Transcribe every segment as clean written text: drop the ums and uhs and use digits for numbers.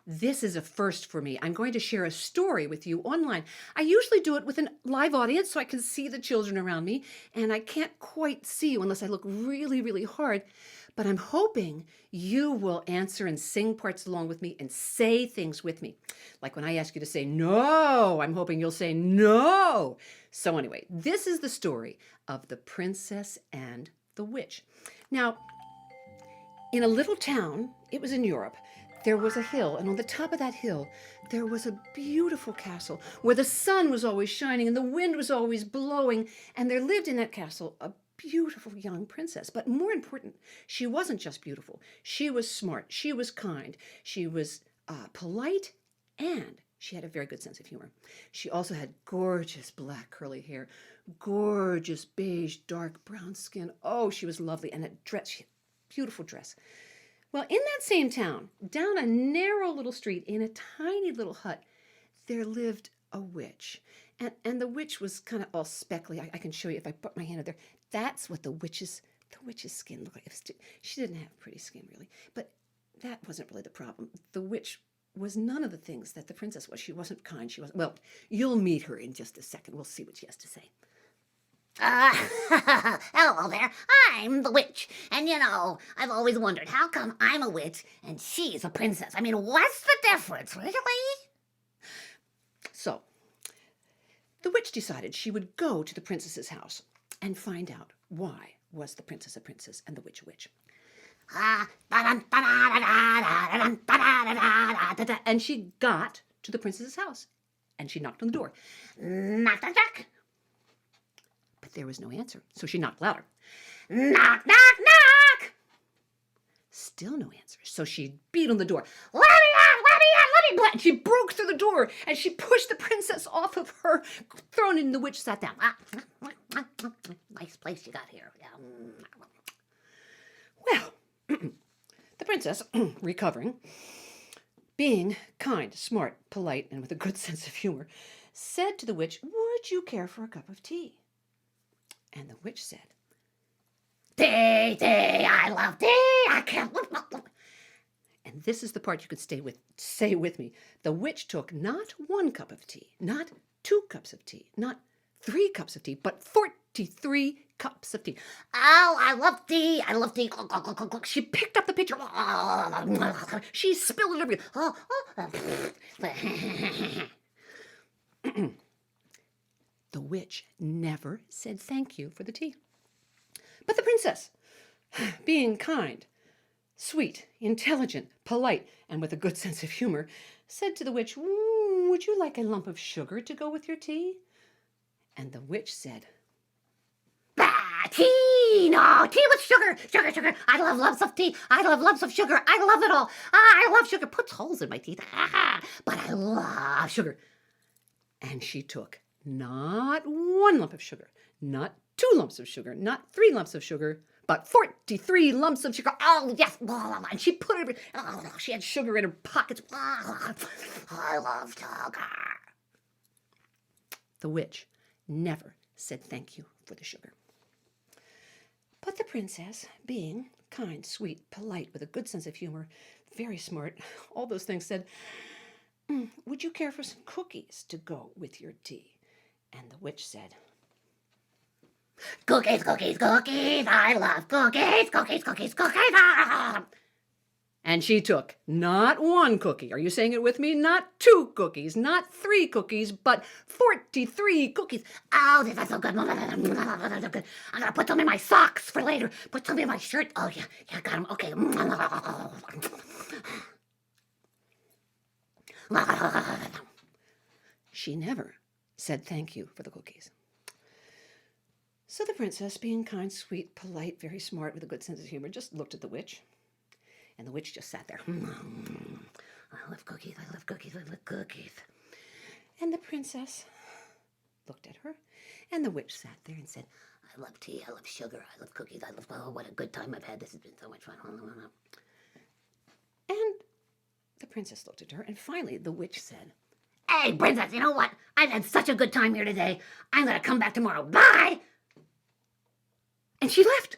This is a first for me. I'm going to share a story with you online. I usually do it with a live audience so I can see the children around me, and I can't quite see you unless I look really, really hard. But I'm hoping you will answer and sing parts along with me and say things with me. Like when I ask you to say no, I'm hoping you'll say no. So anyway, this is the story of the princess and the witch. Now, in a little town, it was in Europe, there was a hill, and on the top of that hill, there was a beautiful castle where the sun was always shining and the wind was always blowing, and there lived in that castle a beautiful young princess. But more important, she wasn't just beautiful. She was smart, she was kind, she was polite, and she had a very good sense of humor. She also had gorgeous black curly hair, gorgeous beige dark brown skin. Oh, she was lovely, and a dress, she had a beautiful dress. Well, in that same town, down a narrow little street in a tiny little hut, there lived a witch. And the witch was kind of all speckly. I can show you if I put my hand up there. That's what the witch's skin looked like. She didn't have pretty skin, really. But that wasn't really the problem. The witch was none of the things that the princess was. She wasn't kind. She wasn't, well, you'll meet her in just a second. We'll see what she has to say. Hello there. I'm the witch. And I've always wondered, how come I'm a witch and she's a princess? I mean, what's the difference, really? So, the witch decided she would go to the princess's house and find out why was the princess a princess and the witch a witch. And she got to the princess's house and she knocked on the door. Knock, knock, knock. But there was no answer, so she knocked louder. Knock, knock, knock. Still no answer, so she beat on the door. Let me out, let me out, let me And she broke through the door and she pushed the princess off of her throne, and the witch sat down. Nice place you got here. Well, the princess, recovering, being kind, smart, polite, and with a good sense of humor, said to the witch, "Would you care for a cup of tea?" And the witch said, Tea, tea, I love tea. I can't. and this is the part you could say with me. The witch took not 1 cup of tea, not 2 cups of tea, not 3 cups of tea, but 43 cups of tea. Oh, I love tea. I love tea. She picked up the pitcher. She spilled it everywhere. The witch never said thank you for the tea. But the princess, being kind, sweet, intelligent, polite, and with a good sense of humor, said to the witch, "Would you like a lump of sugar to go with your tea?" And the witch said, Tea, no, tea with sugar, sugar, sugar. I love lumps of tea. I love lumps of sugar. I love it all. I love sugar. Puts holes in my teeth. But I love sugar. and she took not 1 lump of sugar, not 2 lumps of sugar, not 3 lumps of sugar, but 43 lumps of sugar. Oh, yes. And she put it, she had sugar in her pockets. I love sugar. The witch never said thank you for the sugar. But the princess, being kind, sweet, polite, with a good sense of humor, very smart, all those things, said, "Would you care for some cookies to go with your tea?" And the witch said, Cookies, cookies, cookies. I love cookies, cookies, cookies, cookies. and she took not 1 cookie. Are you saying it with me? Not 2 cookies, not 3 cookies, but 43 cookies. Oh, this is so good. I'm gonna put some in my socks for later. Put some in my shirt. Oh, yeah, got them. Okay. She never said thank you for the cookies. So the princess, being kind, sweet, polite, very smart, with a good sense of humor, just looked at the witch. And the witch just sat there. I love cookies. I love cookies. I love cookies. And the princess looked at her. And the witch sat there and said, I love tea. I love sugar. I love cookies. I love. Oh, what a good time I've had. This has been so much fun. and the princess looked at her. And finally, the witch said, Hey, princess, you know what? I've had such a good time here today. I'm gonna come back tomorrow. Bye. and she left.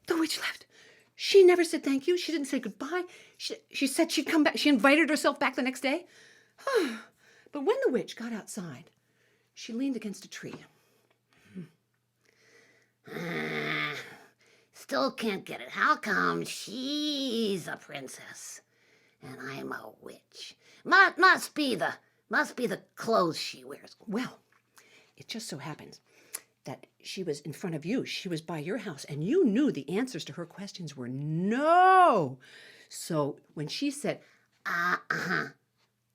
The witch left. She never said thank you. She didn't say goodbye. She said she'd come back. She invited herself back the next day. But when the witch got outside, she leaned against a tree. Still can't get it. How come she's a princess and I'm a witch? Must be the clothes she wears. Well, it just so happens that she was in front of you. She was by your house, and you knew the answers to her questions were no. So when she said,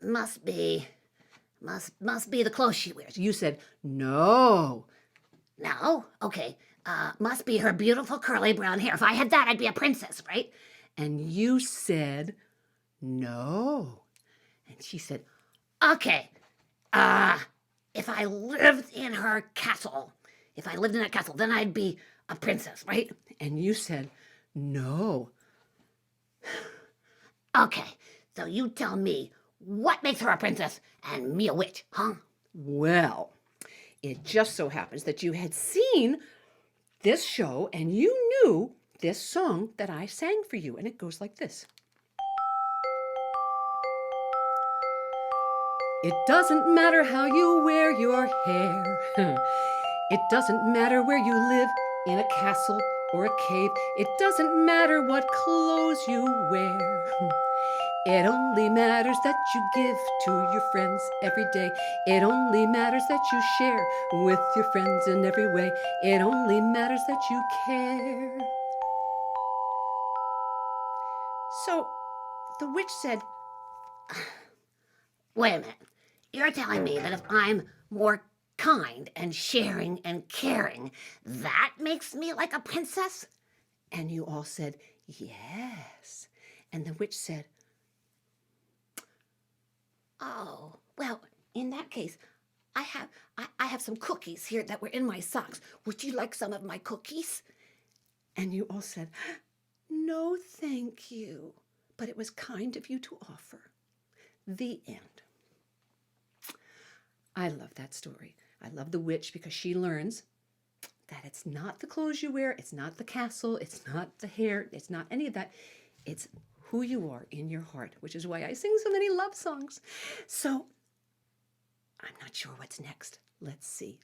Must be the clothes she wears. you said no. No? Okay. Must be her beautiful curly brown hair. If I had that, I'd be a princess, right? And you said no. And she said, Okay. If I lived in her castle, then I'd be a princess, right? and you said no. Okay. So you tell me what makes her a princess and me a witch, huh? Well, it just so happens that you had seen this show and you knew this song that I sang for you, and it goes like this. It doesn't matter how you wear your hair. It doesn't matter where you live, in a castle or a cave. It doesn't matter what clothes you wear. It only matters that you give to your friends every day. It only matters that you share with your friends in every way. It only matters that you care. So the witch said, Wait a minute. You're telling me that if I'm more kind and sharing and caring, that makes me like a princess? and you all said, yes. And the witch said, Oh, well, in that case, I have some cookies here that were in my socks. Would you like some of my cookies? and you all said, no, thank you. But it was kind of you to offer. The end. I love that story. I love the witch because she learns that it's not the clothes you wear, it's not the castle, it's not the hair, it's not any of that. It's who you are in your heart, which is why I sing so many love songs. So I'm not sure what's next. Let's see.